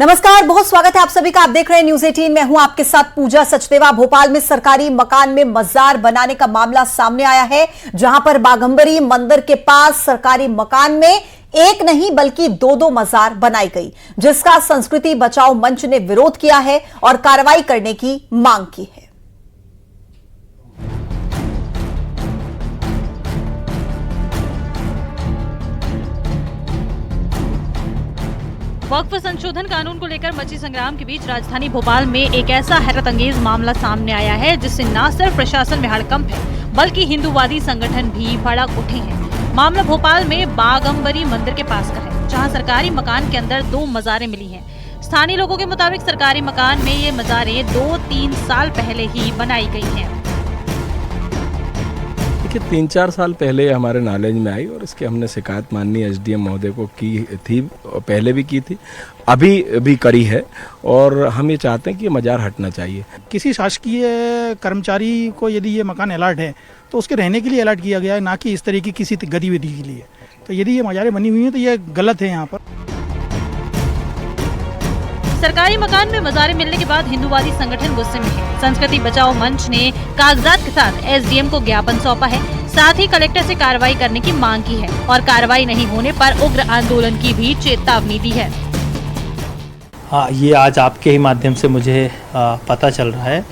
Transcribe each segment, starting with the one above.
नमस्कार, बहुत स्वागत है आप सभी का। आप देख रहे हैं न्यूज 18। मैं हूं आपके साथ पूजा सचदेवा। भोपाल में सरकारी मकान में मजार बनाने का मामला सामने आया है, जहां पर बाघंबरी मंदिर के पास सरकारी मकान में एक नहीं बल्कि दो मजार बनाई गई, जिसका संस्कृति बचाओ मंच ने विरोध किया है और कार्रवाई करने की मांग की है। वक्फ संशोधन कानून को लेकर मची संग्राम के बीच राजधानी भोपाल में एक ऐसा हैरतअंगेज मामला सामने आया है, जिससे न सिर्फ प्रशासन में हड़कंप है बल्कि हिंदूवादी संगठन भी भड़क उठे हैं। मामला भोपाल में बाघंबरी मंदिर के पास का है, जहां सरकारी मकान के अंदर दो मजारें मिली हैं। स्थानीय लोगों के मुताबिक सरकारी मकान में ये मजारें 2-3 साल पहले ही बनाई गई हैं। 3-4 साल पहले हमारे नॉलेज में आई और इसके हमने शिकायत माननीय एसडीएम महोदय को की थी, पहले भी की थी, अभी भी करी है और हम ये चाहते हैं कि ये मजार हटना चाहिए। किसी शासकीय कर्मचारी को यदि ये मकान अलर्ट है तो उसके रहने के लिए अलर्ट किया गया है, ना कि इस तरह की किसी गतिविधि के लिए। तो यदि ये मजारें बनी हुई हैं तो ये गलत है। यहाँ पर सरकारी मकान में मजारें मिलने के बाद हिंदूवादी संगठन गुस्से में है। संस्कृति बचाओ मंच ने कागजात के साथ एसडीएम को ज्ञापन सौंपा है, साथ ही कलेक्टर से कार्रवाई करने की मांग की है और कार्रवाई नहीं होने पर उग्र आंदोलन की भी चेतावनी दी है। हाँ, ये आज आपके ही माध्यम से मुझे पता चल रहा है।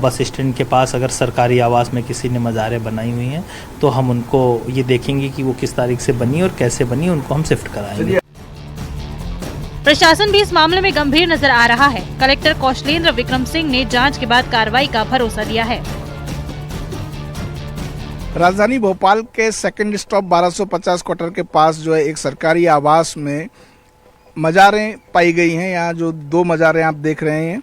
बस स्टैंड के पास अगर सरकारी आवास में किसी ने मज़ारें बनाई हुई हैं तो हम उनको ये देखेंगे कि वो किस तारीख से बनी और कैसे बनी, उनको हम शिफ्ट कराएंगे। प्रशासन भी इस मामले में गंभीर नजर आ रहा है। कलेक्टर कौशलेंद्र विक्रम सिंह ने जांच के बाद कार्रवाई का भरोसा दिया है। राजधानी भोपाल के सेकंड स्टॉप 1250 क्वार्टर के पास जो है एक सरकारी आवास में मजारें पाई गई हैं। यहाँ जो दो मजारें आप देख रहे हैं,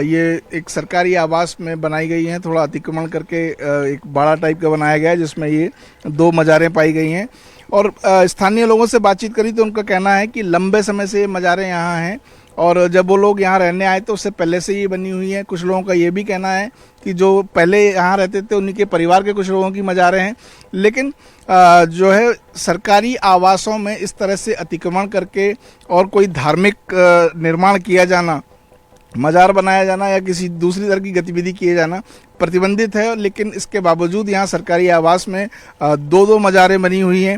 ये एक सरकारी आवास में बनाई गई हैं। थोड़ा अतिक्रमण करके एक बाड़ा टाइप का बनाया गया है, जिसमें ये दो मजारें पाई गई हैं। और स्थानीय लोगों से बातचीत करी तो उनका कहना है कि लंबे समय से ये मजारें यहाँ हैं और जब वो लोग यहाँ रहने आए तो उससे पहले से ये बनी हुई हैं। कुछ लोगों का ये भी कहना है कि जो पहले यहाँ रहते थे उन्हीं के परिवार के कुछ लोगों की मजारें हैं, लेकिन जो है सरकारी आवासों में इस तरह से अतिक्रमण करके और कोई धार्मिक निर्माण किया जाना, मजार बनाया जाना या किसी दूसरी तरह की गतिविधि किए जाना प्रतिबंधित है। लेकिन इसके बावजूद यहाँ सरकारी आवास में दो मजारें बनी हुई हैं।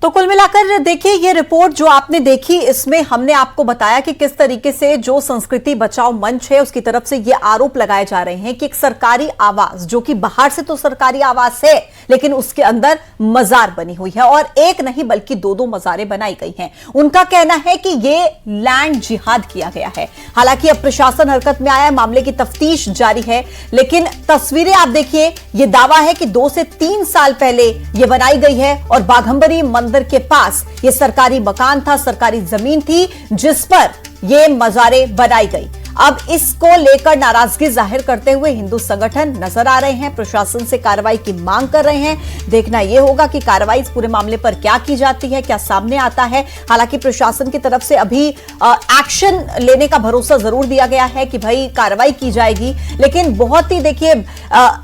तो कुल मिलाकर देखिए, ये रिपोर्ट जो आपने देखी, इसमें हमने आपको बताया कि किस तरीके से जो संस्कृति बचाओ मंच है उसकी तरफ से ये आरोप लगाए जा रहे हैं कि एक सरकारी आवास, जो कि बाहर से तो सरकारी आवास है लेकिन उसके अंदर मजार बनी हुई है और एक नहीं बल्कि दो मजारें बनाई गई हैं। उनका कहना है कि ये लैंड जिहाद किया गया है। हालांकि अब प्रशासन हरकत में आया है, मामले की तफ्तीश जारी है, लेकिन तस्वीरें आप देखिए, ये दावा है कि 2 से 3 साल पहले ये बनाई गई है और बाघंबरी मंदिर के पास ये सरकारी मकान था, सरकारी जमीन थी, जिस पर ये मजारें बनाई गई। अब इसको लेकर नाराजगी जाहिर करते हुए हिंदू संगठन नजर आ रहे हैं, प्रशासन से कार्रवाई की मांग कर रहे हैं। देखना यह होगा कि कार्रवाई इस पूरे मामले पर क्या की जाती है, क्या सामने आता है। हालांकि प्रशासन की तरफ से अभी एक्शन लेने का भरोसा जरूर दिया गया है कि भाई कार्रवाई की जाएगी, लेकिन बहुत ही देखिए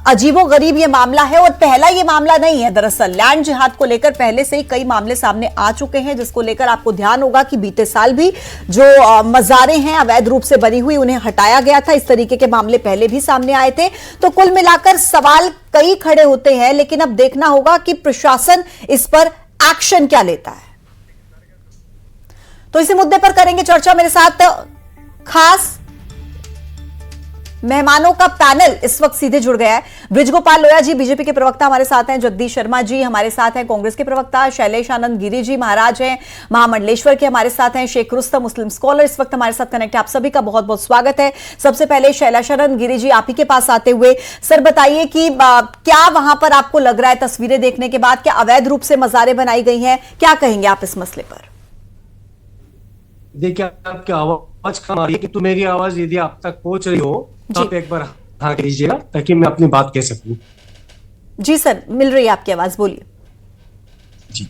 अजीबोगरीब ये मामला है और पहला ये मामला नहीं है। दरअसल लैंड जिहाद को लेकर पहले से ही कई मामले सामने आ चुके हैं, जिसको लेकर आपको ध्यान होगा कि बीते साल भी जो मजारें हैं अवैध रूप से बनी हुई, उन्हें हटाया गया था। इस तरीके के मामले पहले भी सामने आए थे। तो कुल मिलाकर सवाल कई खड़े होते हैं, लेकिन अब देखना होगा कि प्रशासन इस पर एक्शन क्या लेता है। तो इसी मुद्दे पर करेंगे चर्चा। मेरे साथ खास मेहमानों का पैनल इस वक्त सीधे जुड़ गया है। बृजगोपाल लोया जी बीजेपी के प्रवक्ता हमारे साथ हैं, जगदीश शर्मा जी हमारे साथ हैं कांग्रेस के प्रवक्ता, शैलेश आनंद गिरी जी महाराज हैं महामंडलेश्वर के हमारे साथ हैं, शेख रुस्तम मुस्लिम स्कॉलर इस वक्त हमारे साथ कनेक्ट है। आप सभी का बहुत बहुत स्वागत है। सबसे पहले शैलेश आनंद गिरी जी, आप ही के पास आते हुए सर बताइए कि क्या वहां पर आपको लग रहा है तस्वीरें देखने के बाद, क्या अवैध रूप से मजारें बनाई गई हैं, क्या कहेंगे आप इस मसले पर? देखिए, आपकी आवाज कम आ रही है, कि तो मेरी आवाज यदि आप तक पहुंच रही हो तो आप एक बार हाँ कीजिएगा ताकि मैं अपनी बात कह सकूं। जी सर, मिल रही है आपकी आवाज, बोलिए। जी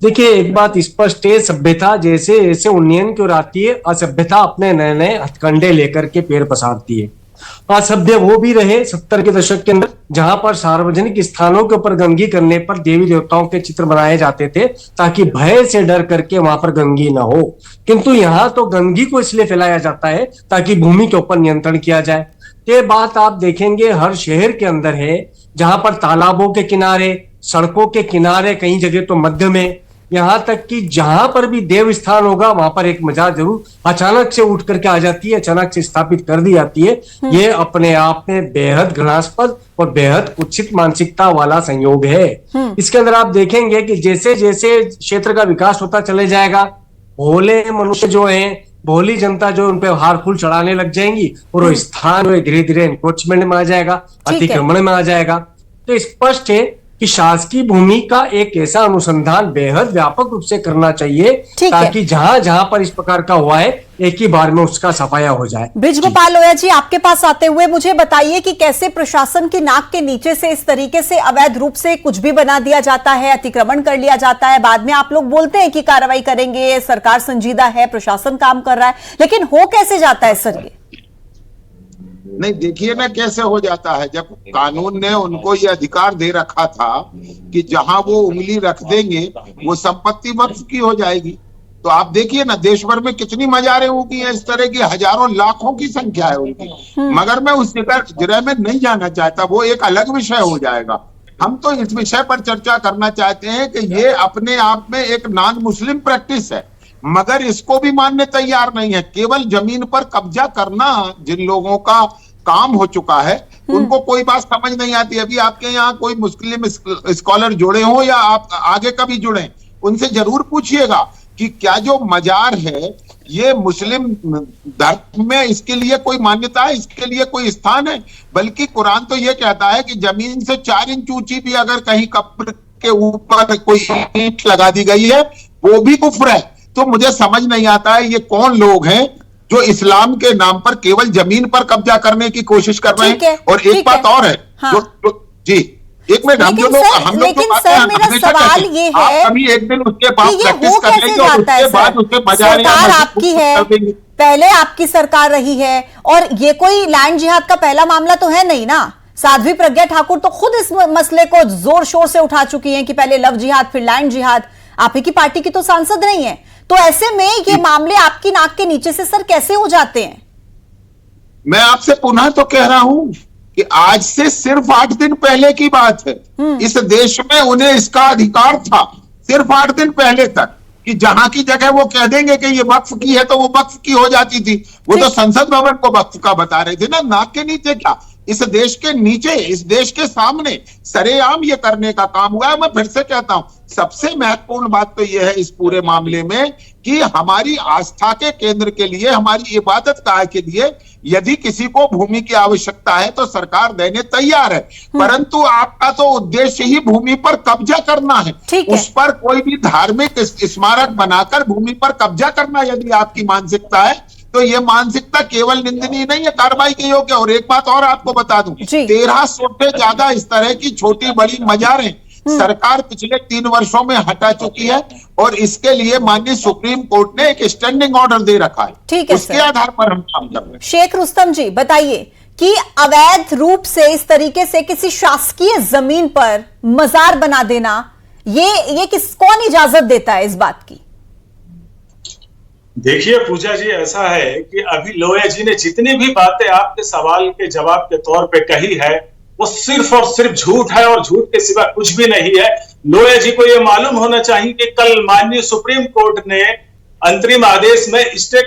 देखिए, एक बात स्पष्ट है, सभ्यता जैसे जैसे उन्नयन की ओर आती है, असभ्यता अपने नए नए हथकंडे लेकर के पैर पसारती है। असभ्य वो भी रहे 70 के दशक के अंदर, जहां पर सार्वजनिक स्थानों के ऊपर गंदगी करने पर देवी देवताओं के चित्र बनाए जाते थे ताकि भय से डर करके वहां पर गंदगी ना हो। किंतु यहाँ तो गंदगी को इसलिए फैलाया जाता है ताकि भूमि के ऊपर नियंत्रण किया जाए। ये बात आप देखेंगे हर शहर के अंदर है, जहां पर तालाबों के किनारे, सड़कों के किनारे, कई जगह तो मध्य में, यहाँ तक कि जहां पर भी देव स्थान होगा वहां पर एक मजार जरूर अचानक से उठ करके आ जाती है, अचानक से स्थापित कर दी जाती है। ये अपने आप में बेहद घृणास्पद और बेहद कुत्सित मानसिकता वाला संयोग है। इसके अंदर आप देखेंगे कि जैसे जैसे क्षेत्र का विकास होता चले जाएगा, भोले मनुष्य जो है, भोली जनता जो उन पे हार फूल चढ़ाने लग जाएंगी और वो स्थान जो है धीरे धीरे एनक्रोचमेंट में आ जाएगा, अतिक्रमण में आ जाएगा। तो स्पष्ट है कि शासकीय भूमि का एक ऐसा अनुसंधान बेहद व्यापक रूप से करना चाहिए ताकि जहां जहां पर इस प्रकार का हुआ है एक ही बार में उसका सफाया हो जाए। बृजगोपाल लोया जी, आपके पास आते हुए मुझे बताइए कि कैसे प्रशासन की नाक के नीचे से इस तरीके से अवैध रूप से कुछ भी बना दिया जाता है, अतिक्रमण कर लिया जाता है, बाद में आप लोग बोलते हैं कि कार्रवाई करेंगे, सरकार संजीदा है, प्रशासन काम कर रहा है, लेकिन हो कैसे जाता है सर ये? नहीं, देखिए ना कैसे हो जाता है। जब कानून ने उनको ये अधिकार दे रखा था कि जहां वो उंगली रख देंगे वो संपत्ति वक्फ की हो जाएगी, तो आप देखिए ना देश भर में कितनी मजारें होगी हैं, इस तरह की हजारों लाखों की संख्या है उनकी। मगर मैं उस जगह में नहीं जाना चाहता, वो एक अलग विषय हो जाएगा। हम तो इस विषय पर चर्चा करना चाहते हैं कि ये अपने आप में एक नॉन मुस्लिम प्रैक्टिस है, मगर इसको भी मानने तैयार नहीं है। केवल जमीन पर कब्जा करना जिन लोगों का काम हो चुका है उनको कोई बात समझ नहीं आती। अभी आपके यहाँ कोई मुस्लिम स्कॉलर जुड़े हो या आप आगे कभी जुड़े, उनसे जरूर पूछिएगा कि क्या जो मजार है ये मुस्लिम धर्म में इसके लिए कोई मान्यता है, इसके लिए कोई स्थान है? बल्कि कुरान तो ये कहता है कि जमीन से 4 इंच ऊंची भी अगर कहीं कब्र के ऊपर कोई ईंट लगा दी गई है वो भी कुफ्र है। तो मुझे समझ नहीं आता है ये कौन लोग हैं जो इस्लाम के नाम पर केवल जमीन पर कब्जा करने की कोशिश कर रहे हैं। और एक बात और है, जी एक मिनट, हम लोग सर मेरा सवाल ये है कभी एक दिन उसके बाद प्रैक्टिस वो कैसे जाता है सर? सरकार आपकी है, पहले आपकी सरकार रही है, और ये कोई लैंड जिहाद का पहला मामला तो है नहीं ना। साध्वी प्रज्ञा ठाकुर तो खुद इस मसले को जोर शोर से उठा चुकी हैं कि पहले लव जिहाद फिर लैंड जिहाद। आप ही की पार्टी की तो सांसद नहीं है, तो ऐसे में ये मामले आपकी नाक के नीचे से सर कैसे हो जाते हैं? मैं आपसे पुनः तो कह रहा हूं कि आज से सिर्फ 8 दिन पहले की बात है। इस देश में उन्हें इसका अधिकार था सिर्फ 8 दिन पहले तक कि जहां की जगह वो कह देंगे कि ये वक्फ की है तो वो वक्फ की हो जाती थी। वो तो संसद भवन को वक्फ का बता रहे थे ना, नाक के नीचे क्या, इस देश के नीचे, इस देश के सामने सरेआम ये करने का काम हुआ है। मैं फिर से कहता हूं, सबसे महत्वपूर्ण बात तो यह है इस पूरे मामले में कि हमारी आस्था के केंद्र के लिए, हमारी इबादत गाह के लिए यदि किसी को भूमि की आवश्यकता है तो सरकार देने तैयार है, परंतु आपका तो उद्देश्य ही भूमि पर कब्जा करना है। उस पर कोई भी धार्मिक स्मारक बनाकर भूमि पर कब्जा करना यदि आपकी मानसिकता है तो ये मानसिकता केवल निंदनीय नहीं है, कार्रवाई के योग्य। और एक बात और आपको बता दूं, 1300 से ज्यादा इस तरह की छोटी बड़ी मजारें सरकार पिछले 3 वर्षों में हटा चुकी है और इसके लिए माननीय सुप्रीम कोर्ट ने एक स्टैंडिंग ऑर्डर दे रखा है। ठीक है, उसके आधार पर हम काम कर रहे हैं। शेख रुस्तम जी बताइए कि अवैध रूप से इस तरीके से किसी शासकीय जमीन पर मजार बना देना, ये कौन इजाजत देता है इस बात की? देखिए पूजा जी, ऐसा है कि अभी लोया जी ने जितनी भी बातें आपके सवाल के जवाब के तौर पे कही है वो सिर्फ और सिर्फ झूठ है और झूठ के सिवा कुछ भी नहीं है। लोया जी को यह मालूम होना चाहिए कि कल माननीय सुप्रीम कोर्ट ने अंतरिम आदेश में स्टे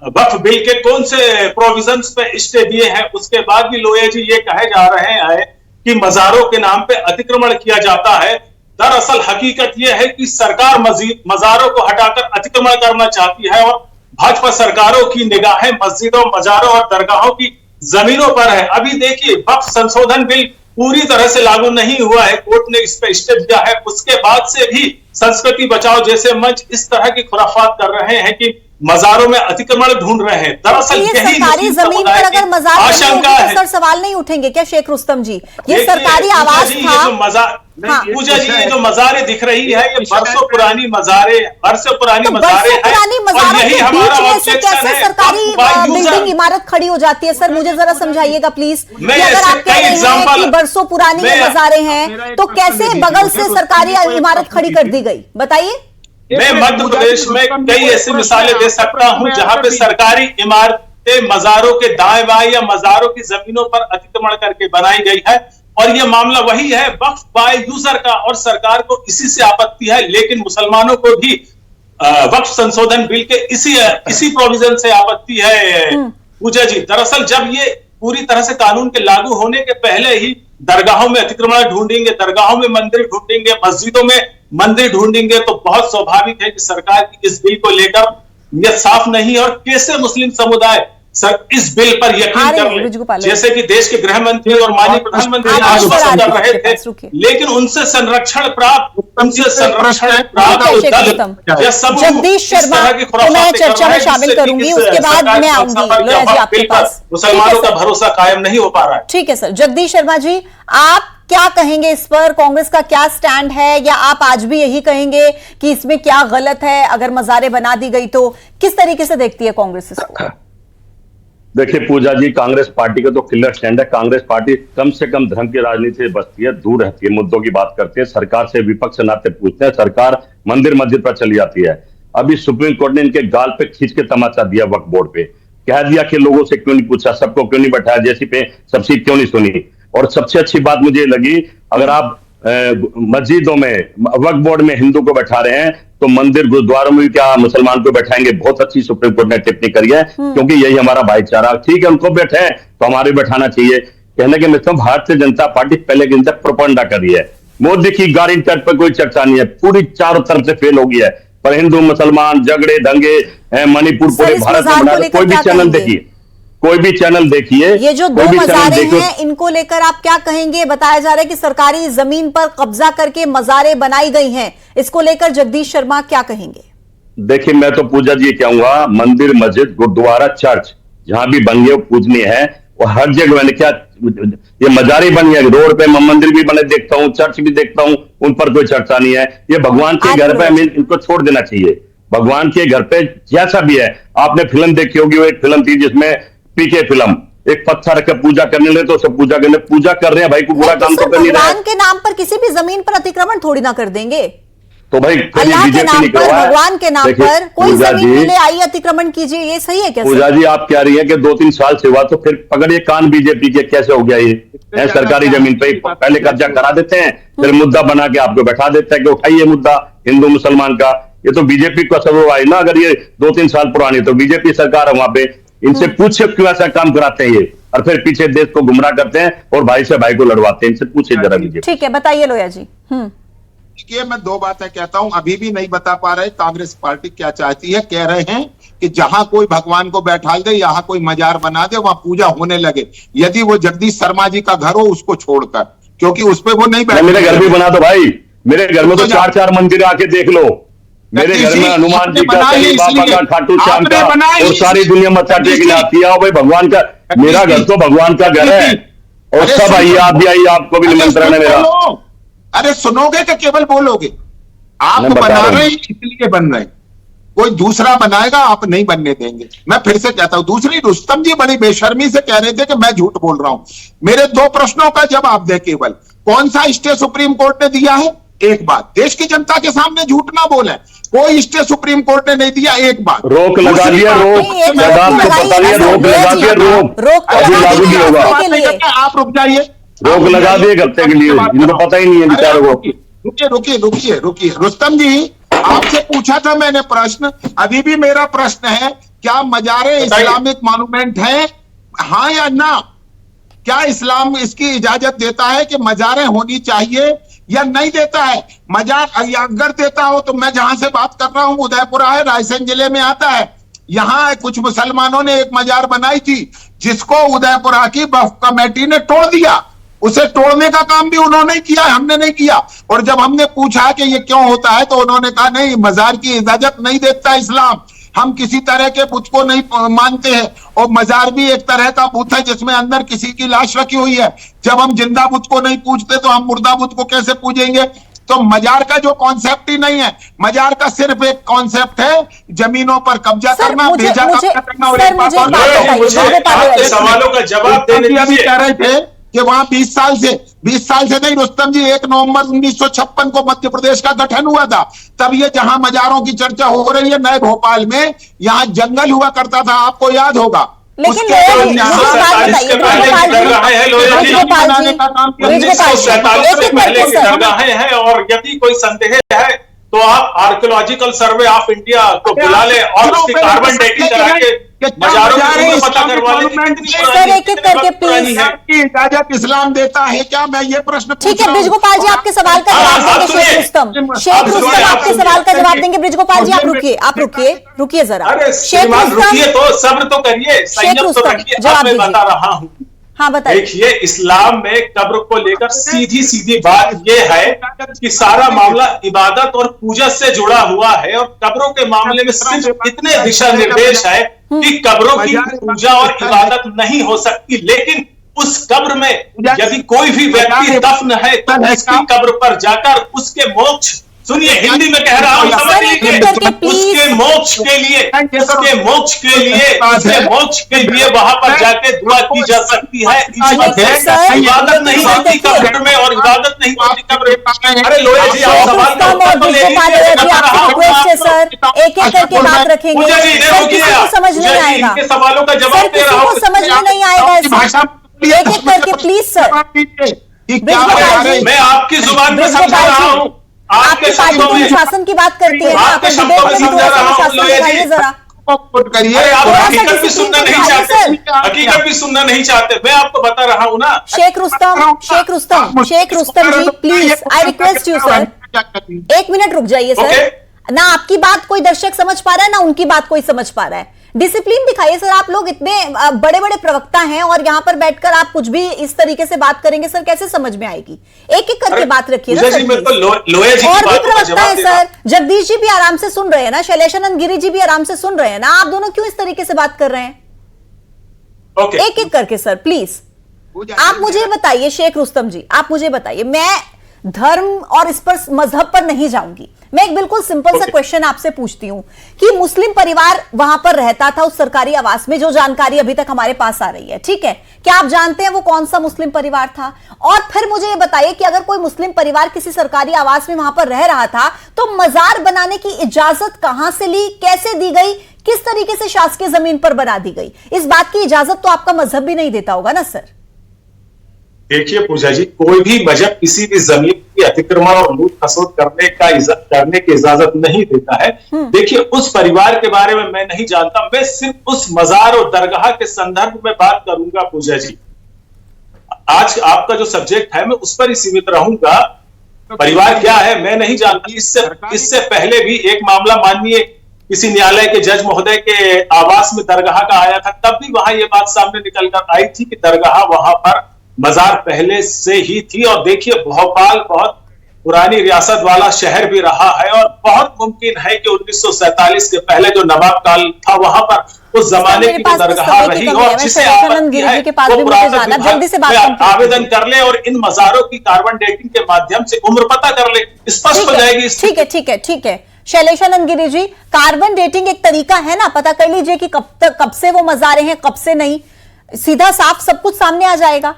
वक्फ बिल के कौन से प्रोविजंस पे स्टे दिए हैं। उसके बाद भी लोया जी ये कहे जा रहे हैं कि मजारों के नाम पे अतिक्रमण किया जाता है। दरअसल हकीकत यह है कि सरकार मजारों को हटाकर अतिक्रमण करना चाहती है और भाजपा सरकारों की निगाहें मस्जिदों, मजारों और दरगाहों की जमीनों पर है। अभी देखिए, वक्फ संशोधन बिल पूरी तरह से लागू नहीं हुआ है, कोर्ट ने इस पे स्टे दिया है। उसके बाद से भी संस्कृति बचाओ जैसे मंच इस तरह की खुराफात कर रहे हैं कि मजारों में अतिक्रमण ढूंढ रहे हैं। दरअसल ये यही सरकारी मुस्लिम जमीन समुदाय पर की अगर मजार आशंका है। सर सवाल नहीं उठेंगे क्या शेख रुस्तम जी? ये देखिए, सरकारी पूजा आवास जी, था। ये जो मजार हाँ। पूजा जी, ये जो मजारें दिख रही है, ये बरसों पुरानी मजारें, बरसों पुरानी तो मजारें बरसों हैं। पुरानी और मजारों यही के हमारा बीच में से ऑब्जेक्शन कैसे है। सरकारी बाय बिल्डिंग यूजर इमारत खड़ी हो जाती है? सर मुझे जरा समझाइएगा प्लीज। कि मैं अगर ऐसे आप कह कई रहे हैं एग्जाम्पल- कि बरसों पुरानी ये मैं- मजारें हैं, तो कैसे बगल से सरकारी इमारत खड़ी कर दी गई? बताइए। मैं मध्य प्रदेश में कई ऐसी मिसालें दे सकता हूं जहां पे सरकारी इमारतें मजारों के दाएं बाएं या मजारों की जमीनों पर अतिक्रमण करके बनाई गई है। और यह मामला वही है वक्फ बाय यूजर का, और सरकार को इसी से आपत्ति है। लेकिन मुसलमानों को भी वक्फ संशोधन बिल के इसी प्रोविजन से आपत्ति है पूजा जी। दरअसल जब ये पूरी तरह से कानून के लागू होने के पहले ही दरगाहों में अतिक्रमण ढूंढेंगे, दरगाहों में मंदिर ढूंढेंगे, मस्जिदों में मंदिर ढूंढेंगे, तो बहुत स्वाभाविक है कि सरकार की इस बिल को लेकर यह साफ नहीं है। और कैसे मुस्लिम समुदाय सर इस बिल पर यकीन कर ले, जैसे कि देश के गृह मंत्री और माननीय प्रधानमंत्री आश्वासन कर रहे थे, लेकिन उनसे संरक्षण प्राप्त जगदीश शर्मा को मैं चर्चा में शामिल करूंगी, उसके बाद मैं आऊंगी लोया जी आपके पास। मुसलमानों का भरोसा कायम नहीं हो पा रहा है। ठीक है सर। जगदीश शर्मा जी, आप क्या कहेंगे इस पर? कांग्रेस का क्या स्टैंड है, या आप आज भी यही कहेंगे कि इसमें क्या गलत है अगर मजारें बना दी गई? तो किस तरीके से देखती है कांग्रेस इसको? देखिए पूजा जी, कांग्रेस पार्टी का तो क्लियर स्टैंड है। कांग्रेस पार्टी कम से कम धर्म की राजनीति से बचती है, दूर रहती है, मुद्दों की बात करती है, सरकार से विपक्ष नाते पूछते हैं, सरकार मंदिर मस्जिद पर चली जाती है। अभी सुप्रीम कोर्ट ने इनके गाल पे खींच के तमाचा दिया, वक्फ बोर्ड पे कह दिया कि लोगों से क्यों नहीं पूछा, सबको क्यों नहीं बैठाया, जैसी पे सब्सिडी क्यों नहीं सुनी। और सबसे अच्छी बात मुझे लगी, अगर आप मस्जिदों में वक्फ बोर्ड में हिंदू को बैठा रहे हैं तो मंदिर गुरुद्वारों में भी क्या मुसलमान को बैठाएंगे? बहुत अच्छी सुप्रीम कोर्ट ने टिप्पणी करी है, क्योंकि यही हमारा भाईचारा। ठीक है, उनको बैठे तो हमारे बैठाना चाहिए। कहने के मतलब भारतीय जनता पार्टी पहले के दिन प्रोपेगेंडा कर रही है। मोदी की गारंटी पर कोई चर्चा नहीं है, पूरी चारों तरफ से फेल हो गई है। पर हिंदू मुसलमान झगड़े दंगे मणिपुर पूरे भारत में बना, कोई भी चैनल देखिए, कोई भी चैनल देखिए, ये जो दो मजारे हैं इनको लेकर आप क्या कहेंगे? बताया जा रहा है कि सरकारी जमीन पर कब्जा करके मजारें बनाई गई हैं, इसको लेकर जगदीश शर्मा क्या कहेंगे? देखिए मैं तो पूजा जी कहूंगा, मंदिर मस्जिद गुरुद्वारा चर्च जहां भी बन गए पूजनीय है, और हर जगह मैंने क्या ये मजारे बन गए, रोड पे मंदिर भी बने देखता हूँ, चर्च भी देखता हूँ, उन पर कोई चर्चा नहीं है। ये भगवान के घर पे इनको छोड़ देना चाहिए। भगवान के घर पे जैसा भी है, आपने फिल्म देखी होगी, वो एक फिल्म थी जिसमें पीके फिल्म, एक पत्थर रख पूजा करने लगे तो सब पूजा करने पूजा कर रहे हैं भाई, को बुरा काम तो कर नहीं रहा। भगवान के नाम पर किसी भी जमीन पर अतिक्रमण थोड़ी ना कर देंगे। तो भाई अल्लाह के नाम पर, भगवान के नाम पर कोई जमीन मिले आई अतिक्रमण कीजिए, ये सही है क्या? पूजा जी आप कह रही है कि 2-3 साल से हुआ, तो फिर पकड़िए कान बीजेपी के, कैसे हो गया ये? सरकारी जमीन पे पहले कब्जा करा देते हैं, फिर मुद्दा बना के आपको बैठा देते हैं कि उठाइए मुद्दा हिंदू मुसलमान का। ये तो बीजेपी को असर हुआ है ना, अगर ये 2-3 साल पुरानी, तो बीजेपी सरकार है वहां पे, इनसे पूछे क्यों ऐसा काम कराते हैं ये, और फिर पीछे देश को गुमराह करते हैं और भाई से भाई को लड़वाते हैं। इनसे पूछे जरा बीजेपी। ठीक है, बताइए लोया जी। देखिए मैं 2 बातें कहता हूं, अभी भी नहीं बता पा रहे कांग्रेस पार्टी क्या चाहती है। कह रहे हैं कि जहां कोई भगवान को बैठा दे, यहां कोई मजार बना दे, वहां पूजा होने लगे, यदि वो जगदीश शर्मा जी का घर हो उसको छोड़कर, क्योंकि उस पर वो नहीं बैठे। मेरे घर भी बना दो भाई, मेरे घर में तो 4-4 मंदिर आके देख लो। मेरे घर में हनुमान जी का, बाबा का, खाटू श्याम का, और सारी दुनिया मत्था टेकने आती है। भाई भगवान का, मेरा घर तो भगवान का घर है, और सब आइए, आप भी आइए, आपको भी निमंत्रण है मेरा। अरे सुनोगे कि केवल बोलोगे? आप बना रहे हैं इसलिए बन रहे हैं, कोई दूसरा बनाएगा आप नहीं बनने देंगे। मैं फिर से कहता हूं। दूसरी, रुस्तम जी बड़ी बेशर्मी से कह रहे थे कि मैं झूठ बोल रहा हूं। मेरे 2 प्रश्नों का जवाब दे केवल। कौन सा स्टे सुप्रीम कोर्ट ने दिया है? एक बात, देश की जनता के सामने झूठ ना बोले, कोई स्टे सुप्रीम कोर्ट ने नहीं दिया। एक बात रोक लगा दिया, रोक लगा दिया, रोक अभी लागू नहीं होगा। आप रुक जाइए, रोक लगा दिए हफ्ते के लिए, इनको पता ही नहीं है बेचारों को। रुकिए रुस्तम जी, आपसे पूछा था मैंने प्रश्न, अभी भी मेरा प्रश्न है, क्या मजारे इस्लामिक मॉन्यूमेंट है, हाँ या ना? क्या इस्लाम इसकी इजाजत देता है कि मजारें होनी चाहिए या नहीं देता है? मजार अगर देता हो तो मैं जहां से बात कर रहा हूं उदयपुरा है, रायसेन जिले में आता है। यहां कुछ मुसलमानों ने एक मजार बनाई थी जिसको उदयपुरा की वक्फ कमेटी ने तोड़ दिया। उसे तोड़ने का काम भी उन्होंने किया, हमने नहीं किया। और जब हमने पूछा कि ये क्यों होता है तो उन्होंने कहा नहीं, मजार की इजाजत नहीं देता इस्लाम। हम किसी तरह के बुत को नहीं मानते हैं, और मजार भी एक तरह का बुत है जिसमें अंदर किसी की लाश रखी हुई है। जब हम जिंदा बुत को नहीं पूजते तो हम मुर्दा बुत को कैसे पूजेंगे? तो मजार का जो कॉन्सेप्ट ही नहीं है, मजार का सिर्फ एक कॉन्सेप्ट है, जमीनों पर कब्जा करना, भेजा करना। और एक बात और, आपके सवालों का जवाब देने अभी कह रहे थे कि वहां 20 साल से नहीं रुस्तम जी, 1 नवंबर 1956 को मध्य प्रदेश का गठन हुआ था। तब ये जहां मजारों की चर्चा हो रही है नए भोपाल में, यहाँ जंगल हुआ करता था, आपको याद होगा। लेकिन दरगाहें हैं, और यदि कोई संदेह है तो आप आर्कियोलॉजिकल सर्वे ऑफ इंडिया को बुला ले और उसकी कार्बन डेटिंग करा के मजारों को पता करवा ले। एक एक करके प्लीज, इजाजत इस्लाम देता है क्या? मैं ये प्रश्न ठीक है ब्रिजगोपाल जी, आपके सवाल का जवाब देंगे शेख रुस्तम आपके सवाल का जवाब देंगे। ब्रिजगोपाल जी आप रुकिए जरा। शेख रुकिए तो सब्र तो करिए, संयम तो रखिए। अब मैं बता रहा हूँ, हाँ बताइए। देखिए, इस्लाम में कब्र को लेकर सीधी बात यह है कि सारा मामला इबादत और पूजा से जुड़ा हुआ है, और कब्रों के मामले में सिर्फ इतने दिशा निर्देश है कि कब्रों की पूजा और इबादत नहीं हो सकती, लेकिन उस कब्र में यदि कोई भी व्यक्ति दफन है तो उसकी कब्र पर जाकर उसके मोक्ष, सुनिए हिंदी में कह रहा हूं, समझ लीजिए, उसके मोक्ष के लिए वहां पर जाके दुआ की जा सकती है। इबादत नहीं होती कब्र में, और इबादत नहीं होती कब्र। अरे लोया जी, आप सवाल का उत्तर तो ले लीजिए सर, एक एक करके बात रखेंगे, समझ नहीं आएगा, इनके सवालों का जवाब दे रहा हूँ, समझ में नहीं आएगा, एक एक करके प्लीज सर। मैं आपकी जुबान में समझा रहा हूँ, आपकी पार्टी तो अनुशासन की बात करती है, आपके शब्दों में समझा रहा हूँ। जरा हकीकत भी सुनना नहीं चाहते, हकीकत भी सुनना नहीं चाहते, मैं आपको बता रहा हूँ ना। Sheikh Rustam ji please, I request you sir, 1 minute रुक जाइए सर। ना आपकी बात कोई दर्शक समझ पा रहा है, ना उनकी बात कोई समझ पा रहा है। डिसिप्लिन दिखाइए सर, आप लोग इतने बड़े बड़े प्रवक्ता हैं और यहाँ पर बैठकर आप कुछ भी इस तरीके से बात करेंगे सर, कैसे समझ में आएगी? एक एक करके बात रखिए ना सर। और भी प्रवक्ता है सर, जगदीश जी भी आराम से सुन रहे हैं ना, शैलेशानंद गिरी जी भी आराम से सुन रहे हैं ना, आप दोनों क्यों इस तरीके से बात कर रहे हैं? एक एक करके सर प्लीज। आप मुझे बताइए शेख रुस्तम जी, आप मुझे बताइए, मैं धर्म और इस पर मजहब पर नहीं जाऊंगी, मैं एक बिल्कुल सिंपल सा क्वेश्चन आपसे पूछती हूं कि मुस्लिम परिवार वहां पर रहता था उस सरकारी आवास में, जो जानकारी अभी तक हमारे पास आ रही है, ठीक है, क्या आप जानते हैं वो कौन सा मुस्लिम परिवार था? और फिर मुझे ये बताइए कि अगर कोई मुस्लिम परिवार किसी सरकारी आवास में वहां पर रह रहा था तो मजार बनाने की इजाजत कहां से ली, कैसे दी गई, किस तरीके से शासकीय जमीन पर बना दी गई? इस बात की इजाजत तो आपका मजहब भी नहीं देता होगा ना सर? देखिए पूजा जी, कोई भी मजहब किसी भी जमीन की अतिक्रमण और लूट खसोट करने की इजाजत नहीं देता है। देखिए, उस परिवार के बारे में मैं नहीं जानता, मैं सिर्फ उस मजार और दरगाह के संदर्भ में बात करूंगा पूजा जी। आज आपका जो सब्जेक्ट है मैं उस पर ही सीमित रहूंगा। परिवार क्या है मैं नहीं जानती। इससे पहले भी एक मामला माननीय किसी न्यायालय के जज महोदय के आवास में दरगाह का आया था, तब भी वहां ये बात सामने निकल कर आई थी कि दरगाह वहां पर मजार पहले से ही थी। और देखिए, भोपाल बहुत पुरानी रियासत वाला शहर भी रहा है, और बहुत मुमकिन है कि 1947 के पहले जो नवाब काल था वहां पर उस जमाने की दरगाह रही, और जिसे आपत्ति है वो पुरातत्व आवेदन कर ले और इन मजारों की कार्बन डेटिंग के माध्यम से उम्र पता कर ले, स्पष्ट हो जाएगी। ठीक है शैलेशानंद गिरी जी, कार्बन डेटिंग एक तरीका है ना, पता कर लीजिए कि कब से वो मजारे हैं, कब से नहीं, सीधा साफ सब कुछ सामने आ जाएगा।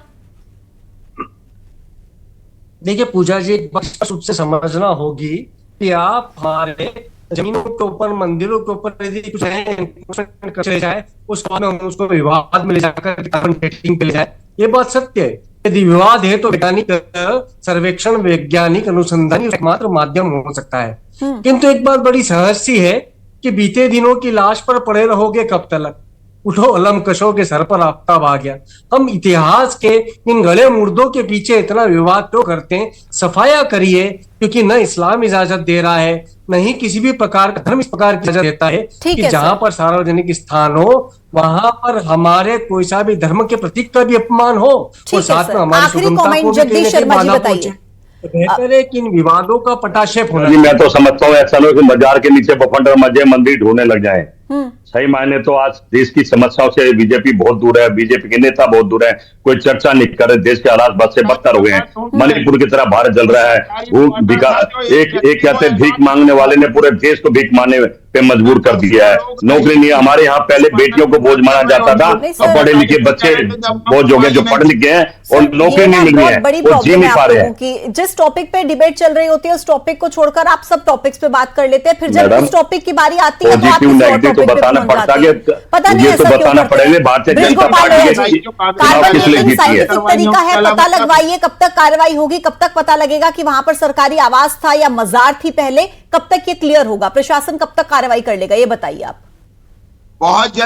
देखिए पूजा जी, एक बात रूप से समझना होगी कि आप हमारे जमीनों के ऊपर, मंदिरों के ऊपर यदि कुछ चले जाए, उसको विवाद में ले जाकर कार्बन डेटिंग पे ले जाए, ये बात सत्य है। यदि विवाद है तो वैज्ञानिक सर्वेक्षण, वैज्ञानिक अनुसंधान एकमात्र माध्यम हो सकता है। किंतु एक बात बड़ी सहज सी है कि बीते दिनों की लाश पर पड़े रहोगे कब तक? उठो अलम कशो के सर पर आफ्ताब आ गया। हम इतिहास के इन गले मुर्दों के पीछे इतना विवाद क्यों करते हैं? सफाया करिए, क्योंकि न इस्लाम इजाजत दे रहा है, न ही किसी भी प्रकार का धर्म इस प्रकार की इजाजत देता है कि जहां पर सार्वजनिक स्थान हो वहां पर हमारे कोई सा भी धर्म के प्रतीक का भी अपमान हो, और साथ में हमारी स्वतंत्रता को भी बाधा पहुंचे। बेहतर है कि इन विवादों का पटाक्षेप होना। मैं तो समझता हूँ ऐसा नहीं कि मजार के नीचे बफंडर मजे मंदिर ढूंढने लग जाए। सही मायने तो आज देश की समस्याओं से बीजेपी बहुत दूर है, बीजेपी के नेता बहुत दूर है, कोई चर्चा नहीं कर रहे। देश के हालात बद से बदतर हो गए हैं। मणिपुर की तरह भारत जल रहा है। एक कहते भीख मांगने वाले ने पूरे देश को भीख मांगने पे मजबूर कर दिया है। नौकरी नहीं है। हमारे यहाँ पहले बेटियों को बोझ माना जाता था, अब पढ़े लिखे बच्चे बोझ हो गए जो पढ़े लिखे हैं और नौकरी नहीं मिल रही है, वो जी नहीं पा रहे हैं। कि जिस टॉपिक पे डिबेट चल रही होती है उस टॉपिक को छोड़कर आप सब टॉपिक्स पे बात कर लेते हैं, फिर जब इस टॉपिक की बारी आती है तो आप नेगेटिव तो बताना पड़ता है, पता नहीं तो बताना पड़ेगा। भारतीय जनता पार्टी साइंटिफिक तरीका है, पता लगवाइए कब तक कार्रवाई होगी, कब तक पता लगेगा कि वहां पर सरकारी आवास था या मजार थी पहले, कब तक ये क्लियर होगा? प्रशासन कब तक कार्रवाई कर लेगा, ये बताइए आप। बहुत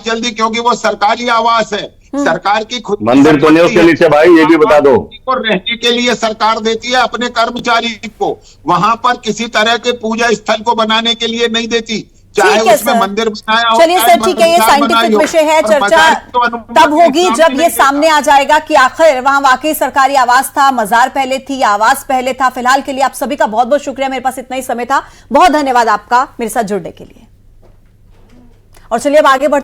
जल्दी, क्योंकि वो सरकारी आवास है। सरकार की खुद मंदिर तो नहीं उसके नीचे भाई, ये भी बता दो। को रहने के लिए सरकार देती है अपने कर्मचारी को, वहां पर किसी तरह के पूजा स्थल को बनाने के लिए नहीं देती, चाहे उसमें मंदिर बनाया हो। चलिए सर, ठीक है, ये साइंटिफिक विषय है, चर्चा तब होगी जब ये सामने आ जाएगा कि आखिर वहां वाकई सरकारी आवास था, मजार पहले थी या आवास पहले था। फिलहाल के लिए आप सभी का बहुत बहुत शुक्रिया, मेरे पास इतना ही समय था। बहुत धन्यवाद आपका मेरे साथ जुड़ने के लिए। और चलिए अब आगे बढ़ते